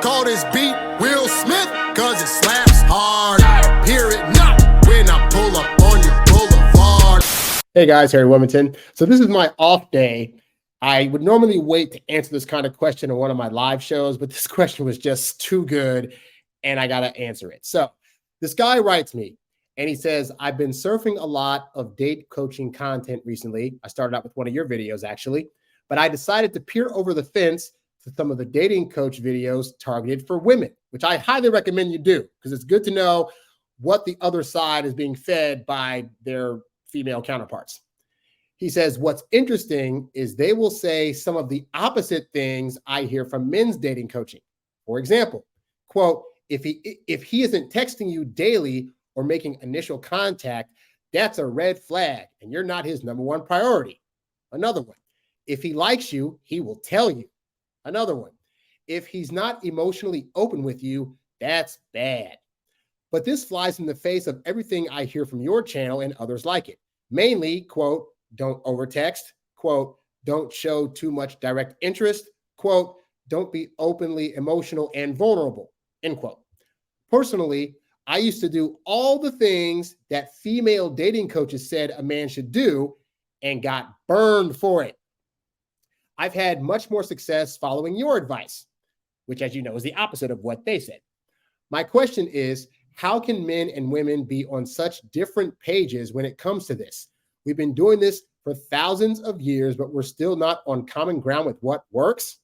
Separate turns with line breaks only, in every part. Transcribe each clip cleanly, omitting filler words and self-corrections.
call this beat Will Smith, cause it slaps hard. Hear it not when I pull up on your boulevard.
Hey guys, HarryWilmington. So this is my off day. I would normally wait to answer this kind of question on one of my live shows, but this question was just too good and I got to answer it. So this guy writes me and he says, I've been surfing a lot of date coaching content recently. I started out with one of your videos actually, but I decided to peer over the fence to some of the dating coach videos targeted for women, which I highly recommend you do because it's good to know what the other side is being fed by their female counterparts. He says, what's interesting is they will say some of the opposite things I hear from men's dating coaching. For example, quote, if he isn't texting you daily or making initial contact, that's a red flag and you're not his number one priority. Another one, if he likes you, he will tell you. Another one, if he's not emotionally open with you, that's bad. But this flies in the face of everything I hear from your channel and others like it. Mainly, quote, don't overtext, quote, don't show too much direct interest, quote, don't be openly emotional and vulnerable, end quote. Personally, I used to do all the things that female dating coaches said a man should do and got burned for it. I've had much more success following your advice, which, as you know, is the opposite of what they said. My question is, how can men and women be on such different pages when it comes to this? We've been doing this for thousands of years, but we're still not on common ground with what works.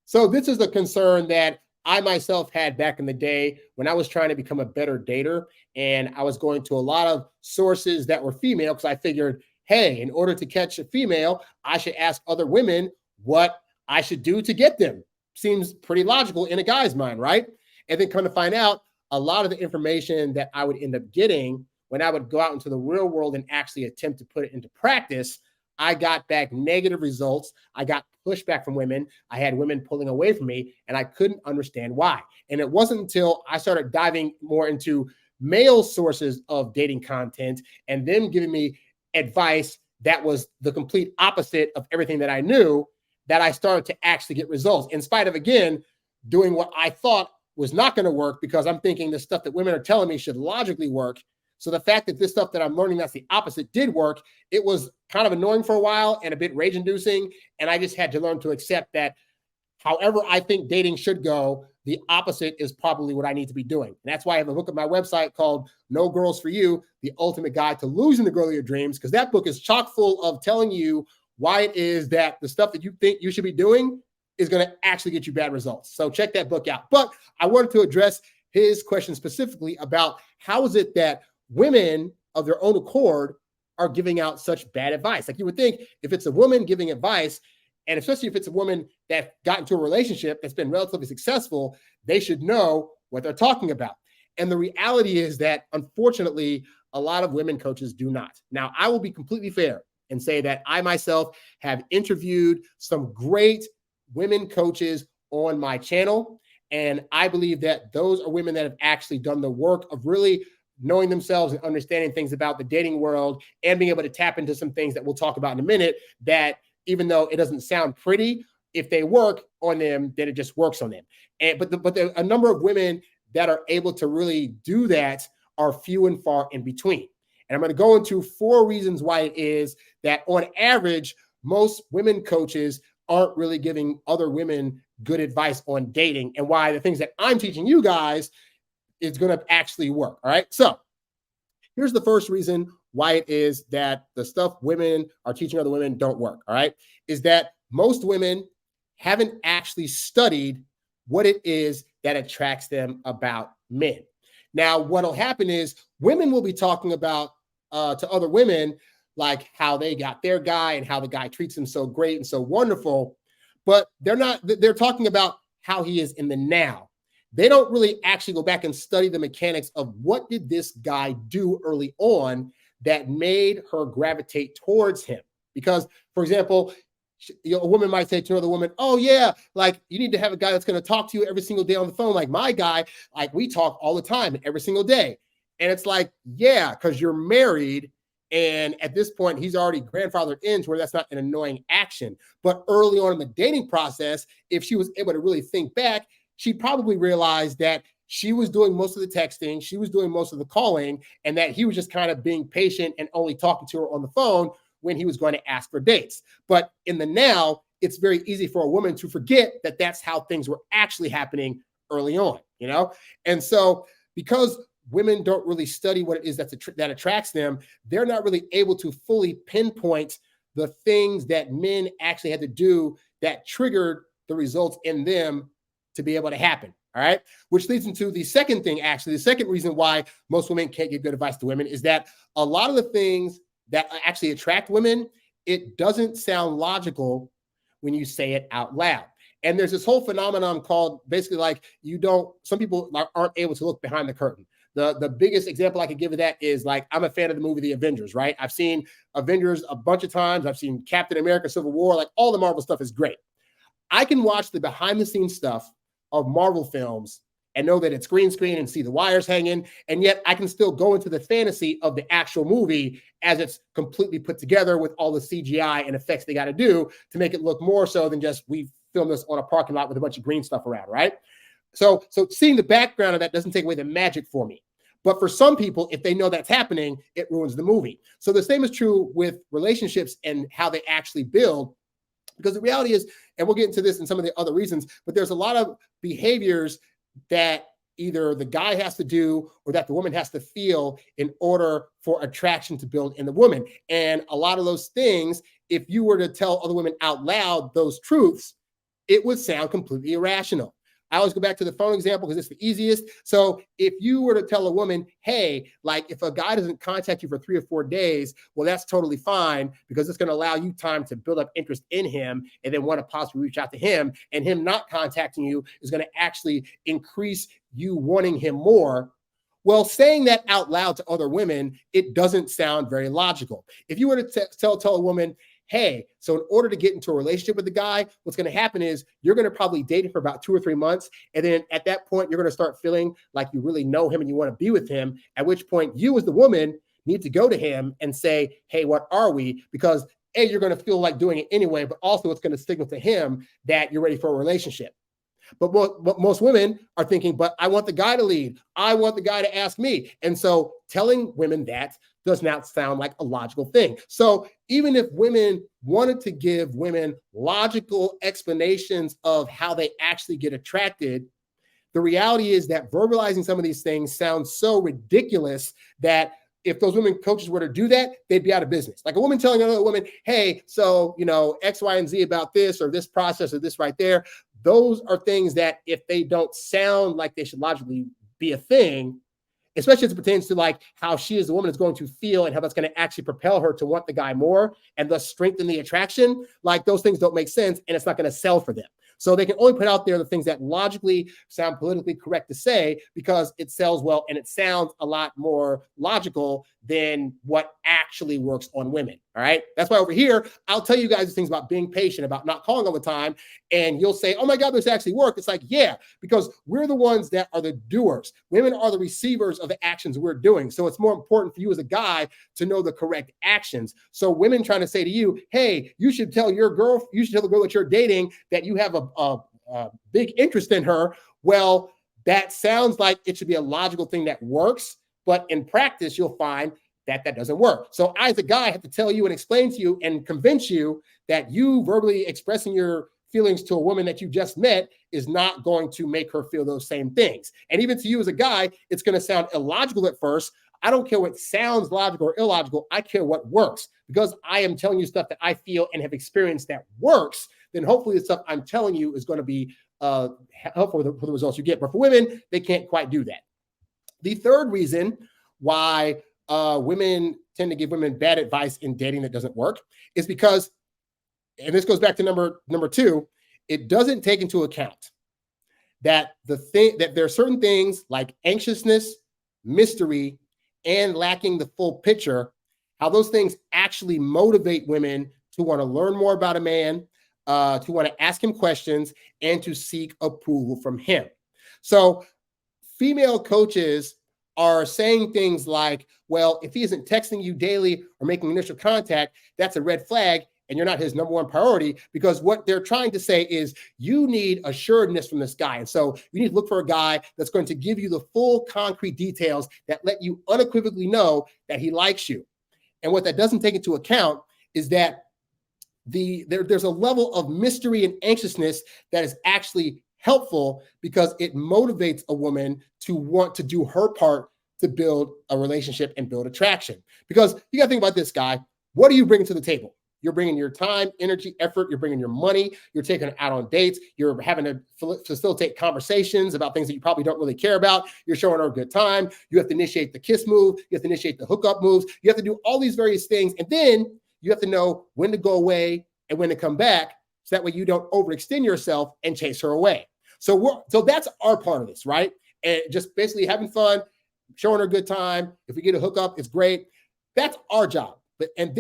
So this is a concern that I myself had back in the day when I was trying to become a better dater. And I was going to a lot of sources that were female because I figured, hey, in order to catch a female, I should ask other women what I should do to get them. Seems pretty logical in a guy's mind, right? And then come to find out, a lot of the information that I would end up getting when I would go out into the real world and actually attempt to put it into practice, I got back negative results. I got pushback from women. I had women pulling away from me, and I couldn't understand why. And it wasn't until I started diving more into male sources of dating content and them giving me advice that was the complete opposite of everything that I knew that I started to actually get results, in spite of, again, doing what I thought was not going to work because I'm thinking the stuff that women are telling me should logically work. So the fact that this stuff that I'm learning that's the opposite did work, it was kind of annoying for a while and a bit rage-inducing. And I just had to learn to accept that however I think dating should go, the opposite is probably what I need to be doing. And that's why I have a book on my website called No Girls for You, The Ultimate Guide to Losing the Girl of Your Dreams, because that book is chock full of telling you why it is that the stuff that you think you should be doing is going to actually get you bad results. So check that book out. But I wanted to address his question specifically about how is it that women of their own accord are giving out such bad advice. Like you would think if it's a woman giving advice, and especially if it's a woman that got into a relationship that's been relatively successful, they should know what they're talking about. And the reality is that, unfortunately, a lot of women coaches do not. Now, I will be completely fair and say that I myself have interviewed some great women coaches on my channel. And I believe that those are women that have actually done the work of really knowing themselves and understanding things about the dating world and being able to tap into some things that we'll talk about in a minute that even though it doesn't sound pretty, if they work on them, then it just works on them. And but a number of women that are able to really do that are few and far in between. And I'm going to go into 4 reasons why it is that on average, most women coaches aren't really giving other women good advice on dating and why the things that I'm teaching you guys is going to actually work. All right. So here's the first reason why it is that the stuff women are teaching other women don't work. All right. Is that most women haven't actually studied what it is that attracts them about men. Now, what'll happen is women will be talking about to other women, like how they got their guy and how the guy treats them so great and so wonderful, but they're talking about how he is in the now. They don't really actually go back and study the mechanics of what did this guy do early on that made her gravitate towards him. Because, for example, a woman might say to another woman, oh yeah, like you need to have a guy that's going to talk to you every single day on the phone. Like my guy, like we talk all the time, every single day. And it's like, yeah, because you're married. And at this point, he's already grandfathered in to where that's not an annoying action. But early on in the dating process, if she was able to really think back, she probably realized that she was doing most of the texting, she was doing most of the calling, and that he was just kind of being patient and only talking to her on the phone when he was going to ask for dates. But in the now, it's very easy for a woman to forget that that's how things were actually happening early on, you know? And so because women don't really study what it is that attracts them, they're not really able to fully pinpoint the things that men actually had to do that triggered the results in them to be able to happen. All right. Which leads into the second thing, actually, the second reason why most women can't give good advice to women is that a lot of the things that actually attract women, it doesn't sound logical when you say it out loud. And there's this whole phenomenon called basically like some people aren't able to look behind the curtain. The biggest example I could give of that is like, I'm a fan of the movie The Avengers, right? I've seen Avengers a bunch of times. I've seen Captain America, Civil War, like all the Marvel stuff is great. I can watch the behind the scenes stuff of Marvel films and know that it's green screen and see the wires hanging. And yet I can still go into the fantasy of the actual movie as it's completely put together with all the CGI and effects they got to do to make it look more so than just we film this on a parking lot with a bunch of green stuff around, right? So seeing the background of that doesn't take away the magic for me. But for some people, if they know that's happening, it ruins the movie. So the same is true with relationships and how they actually build. Because the reality is, and we'll get into this in some of the other reasons, but there's a lot of behaviors that either the guy has to do or that the woman has to feel in order for attraction to build in the woman. And a lot of those things, if you were to tell other women out loud those truths, it would sound completely irrational. I always go back to the phone example because it's the easiest. So if you were to tell a woman, hey, like if a guy doesn't contact you for 3 or 4 days, well, that's totally fine because it's going to allow you time to build up interest in him and then want to possibly reach out to him. And him not contacting you is going to actually increase you wanting him more. Well, saying that out loud to other women, it doesn't sound very logical. If you were to tell a woman, hey, so in order to get into a relationship with the guy, what's going to happen is you're going to probably date him for about 2 or 3 months. And then at that point, you're going to start feeling like you really know him and you want to be with him, at which point you as the woman need to go to him and say, hey, what are we? Because A, you're going to feel like doing it anyway, but also it's going to signal to him that you're ready for a relationship. But most women are thinking, but I want the guy to lead. I want the guy to ask me. And so telling women that does not sound like a logical thing. So even if women wanted to give women logical explanations of how they actually get attracted, the reality is that verbalizing some of these things sounds so ridiculous that if those women coaches were to do that, they'd be out of business. Like a woman telling another woman, hey, so, X, Y, and Z about this or this process or this right there. Those are things that if they don't sound like they should logically be a thing, especially as it pertains to like how she as a woman is going to feel and how that's going to actually propel her to want the guy more and thus strengthen the attraction, like those things don't make sense and it's not going to sell for them. So they can only put out there the things that logically sound politically correct to say because it sells well and it sounds a lot more logical than what actually works on women. All right. That's why over here, I'll tell you guys things about being patient, about not calling all the time. And you'll say, oh my God, this actually worked. It's like, yeah, because we're the ones that are the doers. Women are the receivers of the actions we're doing. So it's more important for you as a guy to know the correct actions. So women trying to say to you, hey, you should tell the girl that you're dating that you have a big interest in her. Well, that sounds like it should be a logical thing that works. But in practice, you'll find that doesn't work. So I, as a guy, have to tell you and explain to you and convince you that you verbally expressing your feelings to a woman that you just met is not going to make her feel those same things. And even to you as a guy, it's going to sound illogical at first. I don't care what sounds logical or illogical. I care what works because I am telling you stuff that I feel and have experienced that works. Then hopefully the stuff I'm telling you is going to be helpful for the results you get. But for women, they can't quite do that. The third reason why women tend to give women bad advice in dating that doesn't work is because, and this goes back to number 2, it doesn't take into account that that there are certain things like anxiousness, mystery, and lacking the full picture, how those things actually motivate women to want to learn more about a man, to want to ask him questions, and to seek approval from him. So female coaches are saying things like, well, if he isn't texting you daily or making initial contact, that's a red flag. and you're not his number one priority, because what they're trying to say is you need assuredness from this guy. And so you need to look for a guy that's going to give you the full concrete details that let you unequivocally know that he likes you. And what that doesn't take into account is that there's a level of mystery and anxiousness that is actually helpful, because it motivates a woman to want to do her part to build a relationship and build attraction. Because you got to think about this, guy. What are you bringing to the table? You're bringing your time, energy, effort. You're bringing your money. You're taking her out on dates. You're having to facilitate conversations about things that you probably don't really care about. You're showing her a good time. You have to initiate the kiss move. You have to initiate the hookup moves. You have to do all these various things. And then you have to know when to go away and when to come back, so that way you don't overextend yourself and chase her away. So that's our part of this, right? And just basically having fun, showing her a good time. If we get a hookup, it's great. That's our job. And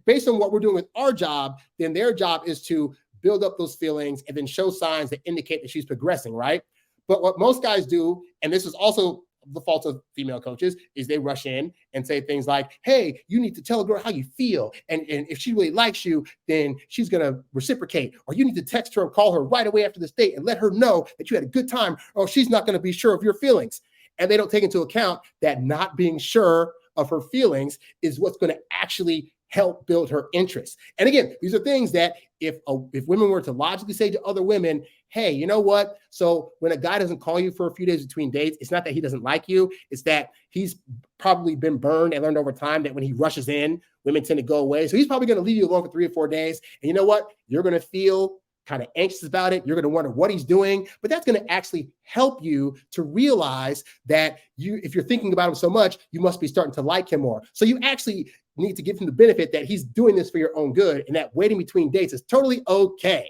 based on what we're doing with our job, then their job is to build up those feelings and then show signs that indicate that she's progressing, right? But what most guys do, and this is also the fault of female coaches, is they rush in and say things like, hey, you need to tell a girl how you feel. And if she really likes you, then she's going to reciprocate. Or you need to text her and call her right away after this date and let her know that you had a good time, or she's not going to be sure of your feelings. And they don't take into account that not being sure of her feelings is what's going to actually help build her interest. And again, these are things that if women were to logically say to other women, hey, you know what? So when a guy doesn't call you for a few days between dates, it's not that he doesn't like you. It's that he's probably been burned and learned over time that when he rushes in, women tend to go away. So he's probably going to leave you alone for 3 or 4 days. And you know what? You're going to feel kind of anxious about it. You're going to wonder what he's doing, but that's going to actually help you to realize that if you're thinking about him so much, you must be starting to like him more. So you actually need to give him the benefit that he's doing this for your own good, and that waiting between dates is totally okay.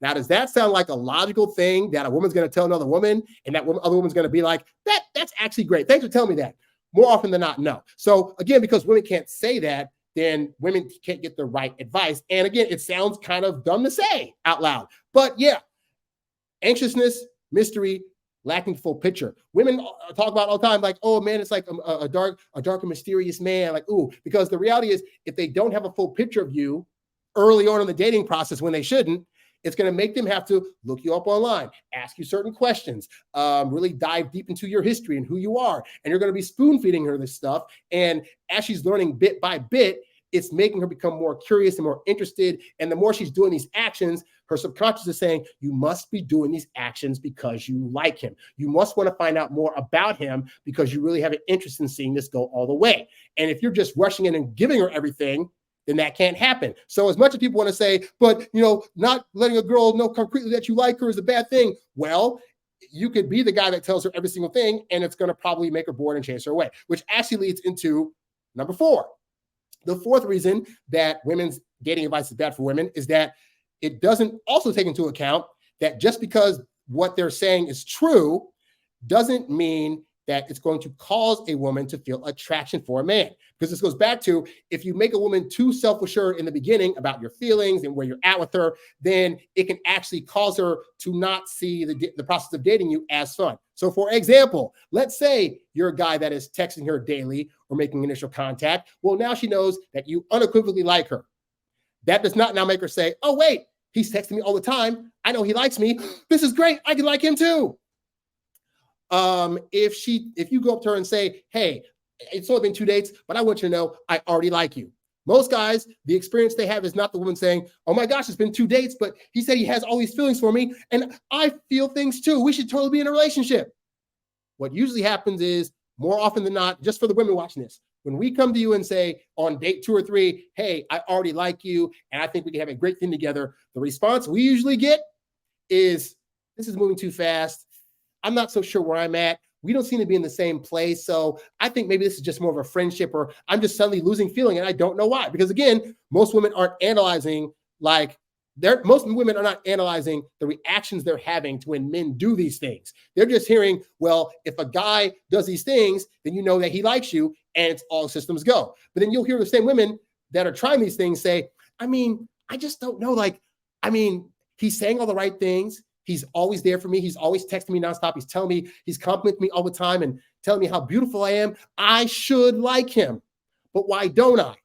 Now, does that sound like a logical thing that a woman's going to tell another woman, and that other woman's going to be like, that's actually great. Thanks for telling me that. More often than not, no. So again, because women can't say that, then women can't get the right advice. And again, it sounds kind of dumb to say out loud, but yeah, anxiousness, mystery, lacking full picture. Women talk about all the time, like, oh man, it's like a dark and mysterious man. Like, ooh, because the reality is, if they don't have a full picture of you early on in the dating process when they shouldn't, it's going to make them have to look you up online, ask you certain questions, really dive deep into your history and who you are. And you're going to be spoon feeding her this stuff. And as she's learning bit by bit, it's making her become more curious and more interested. And the more she's doing these actions, her subconscious is saying, you must be doing these actions because you like him. You must want to find out more about him because you really have an interest in seeing this go all the way. And if you're just rushing in and giving her everything, then that can't happen. So as much as people want to say, but not letting a girl know concretely that you like her is a bad thing. Well, you could be the guy that tells her every single thing, and it's going to probably make her bored and chase her away, which actually leads into number 4. The 4th reason that women's dating advice is bad for women is that it doesn't also take into account that just because what they're saying is true doesn't mean that it's going to cause a woman to feel attraction for a man. Because this goes back to, if you make a woman too self-assured in the beginning about your feelings and where you're at with her, then it can actually cause her to not see the process of dating you as fun. So for example, let's say you're a guy that is texting her daily or making initial contact. Well, now she knows that you unequivocally like her. That does not now make her say, oh, wait, he's texting me all the time. I know he likes me. This is great. I can like him too. If you go up to her and say, hey, it's only been 2 dates, but I want you to know I already like you. Most guys, the experience they have is not the woman saying, oh my gosh, it's been 2 dates, but he said he has all these feelings for me and I feel things too. We should totally be in a relationship. What usually happens is, more often than not, just for the women watching this, when we come to you and say on date 2 or 3, hey, I already like you and I think we can have a great thing together, the response we usually get is, this is moving too fast. I'm not so sure where I'm at. We don't seem to be in the same place. So I think maybe this is just more of a friendship, or I'm just suddenly losing feeling and I don't know why. Because again, most women aren't analyzing most women are not analyzing the reactions they're having to when men do these things. They're just hearing, well, if a guy does these things, then you know that he likes you and it's all systems go. But then you'll hear the same women that are trying these things say, I just don't know. He's saying all the right things. He's always there for me. He's always texting me nonstop. He's telling me, he's complimenting me all the time and telling me how beautiful I am. I should like him, but why don't I?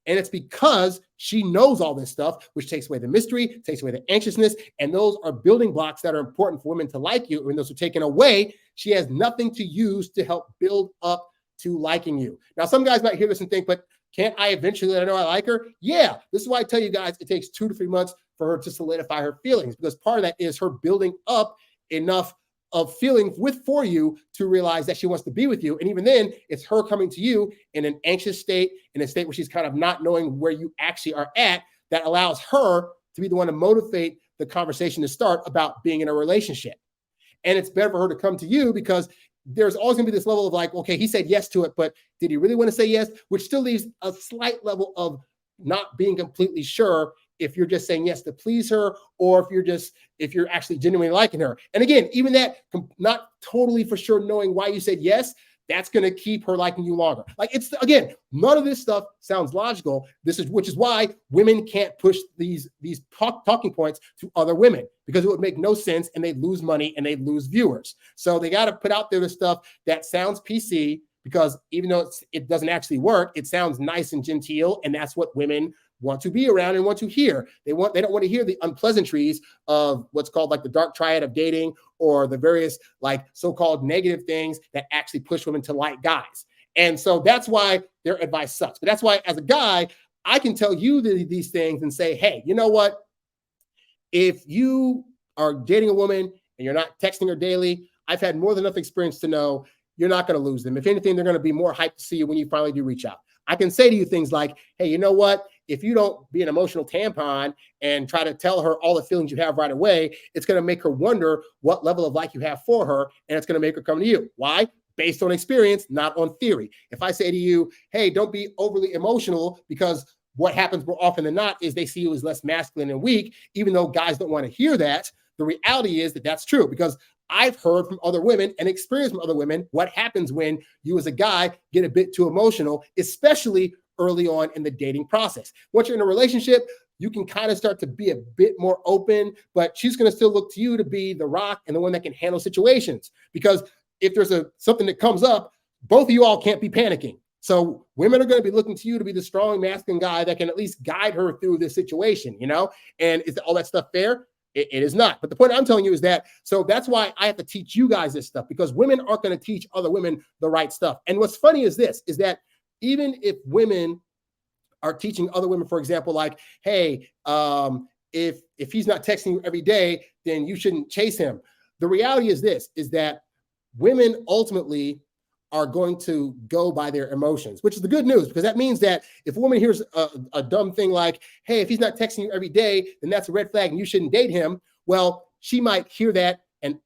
And it's because she knows all this stuff, which takes away the mystery, takes away the anxiousness. And those are building blocks that are important for women to like you. When those are taken away, she has nothing to use to help build up to liking you. Now, some guys might hear this and think, but can't I eventually let her know I like her? Yeah, this is why I tell you guys it takes 2 to 3 months for her to solidify her feelings, because part of that is her building up enough of feeling for you to realize that she wants to be with you. And even then, it's her coming to you in an anxious state, in a state where she's kind of not knowing where you actually are at, that allows her to be the one to motivate the conversation to start about being in a relationship. And it's better for her to come to you because there's always going to be this level of like, okay, he said yes to it, but did he really want to say yes? Which still leaves a slight level of not being completely sure if you're just saying yes to please her, or if you're actually genuinely liking her. And again, even that, not totally for sure knowing why you said yes, that's going to keep her liking you longer. Like, it's, again, none of this stuff sounds logical. Which is why women can't push these talking points to other women, because it would make no sense and they'd lose money and they'd lose viewers. So they got to put out there the stuff that sounds PC, because even though it doesn't actually work, it sounds nice and genteel, and that's what women want to be around and want to hear. They don't want to hear the unpleasantries of what's called like the dark triad of dating, or the various like so-called negative things that actually push women to like guys. And so that's why their advice sucks. But that's why, as a guy, I can tell you these things and say, hey, you know what? If you are dating a woman and you're not texting her daily, I've had more than enough experience to know you're not going to lose them. If anything, they're going to be more hyped to see you when you finally do reach out. I can say to you things like, hey, you know what? If you don't be an emotional tampon and try to tell her all the feelings you have right away, it's going to make her wonder what level of like you have for her, and it's going to make her come to you. Why? Based on experience, not on theory. If I say to you, hey, don't be overly emotional, because what happens more often than not is they see you as less masculine and weak, even though guys don't want to hear that. The reality is that that's true, because I've heard from other women and experienced from other women what happens when you as a guy get a bit too emotional, especially early on in the dating process. Once you're in a relationship, you can kind of start to be a bit more open, but she's going to still look to you to be the rock and the one that can handle situations. Because if there's something that comes up, both of you all can't be panicking. So women are going to be looking to you to be the strong masculine guy that can at least guide her through this situation, you know? And is all that stuff fair? It is not. But the point I'm telling you is that, so that's why I have to teach you guys this stuff, because women aren't going to teach other women the right stuff. And what's funny is this, is that even if women are teaching other women, for example, like, hey, if he's not texting you every day, then you shouldn't chase him. The reality is this, is that women ultimately are going to go by their emotions, which is the good news, because that means that if a woman hears a dumb thing like, hey, if he's not texting you every day, then that's a red flag and you shouldn't date him. Well, she might hear that and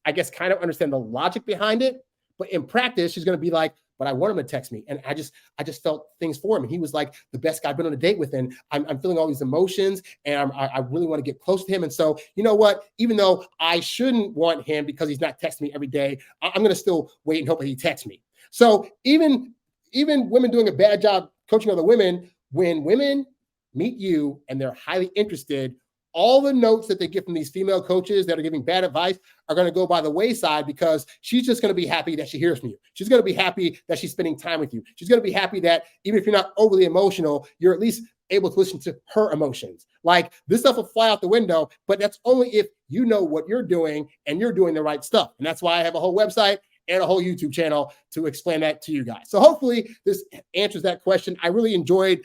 I guess kind of understand the logic behind it. But in practice, she's going to be like, but I want him to text me. And I just felt things for him. And he was like the best guy I've been on a date with. And I'm feeling all these emotions, and I really want to get close to him. And so, you know what, even though I shouldn't want him because he's not texting me every day, I'm going to still wait and hope that he texts me. So even women doing a bad job coaching other women, when women meet you and they're highly interested, all the notes that they get from these female coaches that are giving bad advice are going to go by the wayside, because she's just going to be happy that she hears from you. She's going to be happy that she's spending time with you. She's going to be happy that even if you're not overly emotional, you're at least able to listen to her emotions. Like, this stuff will fly out the window, but that's only if you know what you're doing and you're doing the right stuff. And that's why I have a whole website and a whole YouTube channel to explain that to you guys. So hopefully this answers that question. I really enjoyed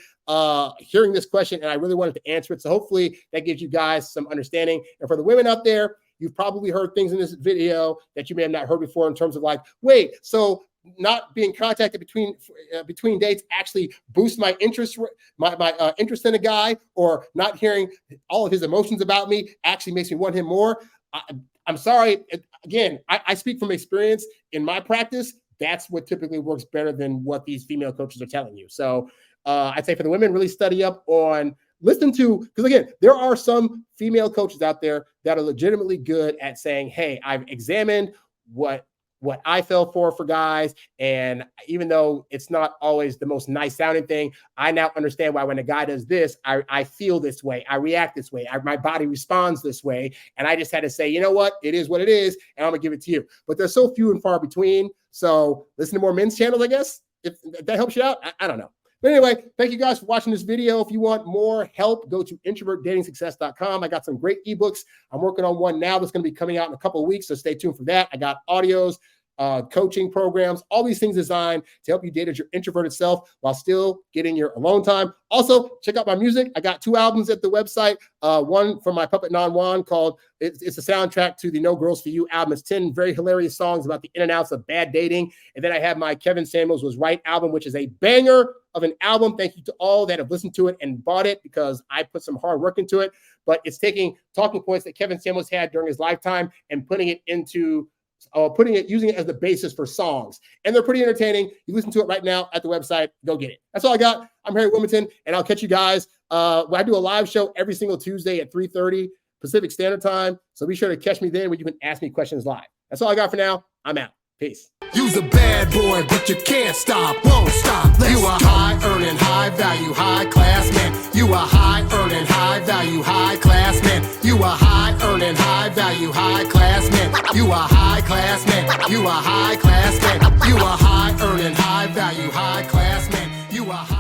hearing this question, and I really wanted to answer it. So hopefully that gives you guys some understanding. And for the women out there, you've probably heard things in this video that you may have not heard before, in terms of like, wait, so not being contacted between dates actually boosts my interest, my interest in a guy, or not hearing all of his emotions about me actually makes me want him more. I'm sorry. Again, I speak from experience. In my practice, that's what typically works better than what these female coaches are telling you. So I'd say for the women, really study up on, listen to, because again, there are some female coaches out there that are legitimately good at saying, hey, I've examined what I fell for guys. And even though it's not always the most nice sounding thing, I now understand why when a guy does this, I feel this way. I react this way. My body responds this way. And I just had to say, you know what? It is what it is. And I'm going to give it to you. But they're so few and far between. So listen to more men's channels, I guess, if that helps you out. I don't know. But anyway, thank you guys for watching this video. If you want more help, go to introvertdatingsuccess.com. I got some great ebooks. I'm working on one now that's going to be coming out in a couple of weeks, so stay tuned for that. I got audios, coaching programs, all these things designed to help you date as your introverted self while still getting your alone time. Also, check out my music. I got 2 albums at the website. One from my puppet Non Juan called it's a soundtrack to the No Girls For You album. It's 10 very hilarious songs about the in and outs of bad dating. And then I have my Kevin Samuels Was Right album, which is a banger of an album. Thank you to all that have listened to it and bought it, because I put some hard work into it. But it's taking talking points that Kevin Samuels had during his lifetime and putting it, using it as the basis for songs. And they're pretty entertaining. You listen to it right now at the website. Go get it. That's all I got. I'm Harry Wilmington, and I'll catch you guys. I do a live show every single Tuesday at 3:30 Pacific Standard Time. So be sure to catch me then when you can ask me questions live. That's all I got for now. I'm out. Peace.
You's a bad boy, but you can't stop, won't stop. You a high earning, high value, high class man. You a high earning, high value, high class man. You a high earning, high value, high class man. You a high class man. You a high class man. You a high earning, high value, high class man. You a high